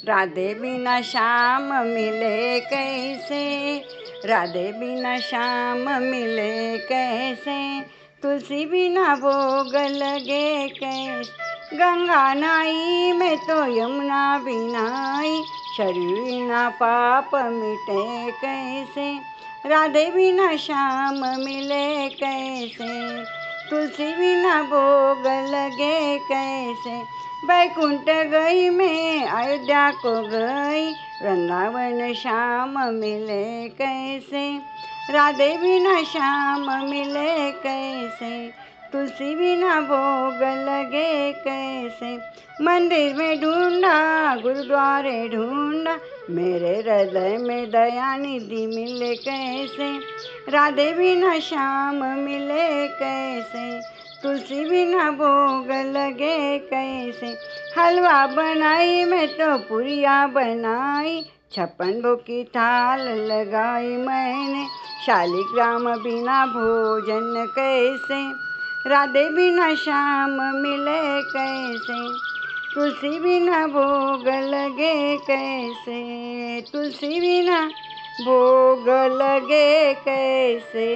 राधे बिना श्याम मिले कैसे, राधे बिना श्याम मिले कैसे, तुलसी बिना भोग लगे कैसे। गंगा नाई मैं तो यमुना बिनाई, शरीर बिना पाप मिटे कैसे। राधे बिना श्याम मिले कैसे, तुलसी बिना भोग लगे कैसे। बैकुंठ गई मैं अयोध्या को गई, वृंदावन श्याम मिले कैसे। राधे बिना श्याम मिले कैसे, तुलसी बिना भोग लगे कैसे। मंदिर में ढूंढा गुरुद्वारे ढूंढा, मेरे हृदय में दया निधि मिले कैसे। राधे बिना श्याम मिले कैसे, तुलसी बिना भोग लगे कैसे। हलवा बनाई मैं तो पुरिया बनाई, 56 भोग की थाल लगाई मैंने। शालिग्राम बिना भोजन कैसे, राधे बिना श्याम मिले कैसे। तुलसी बिना भोग लगे कैसे, तुलसी बिना भोग लगे कैसे।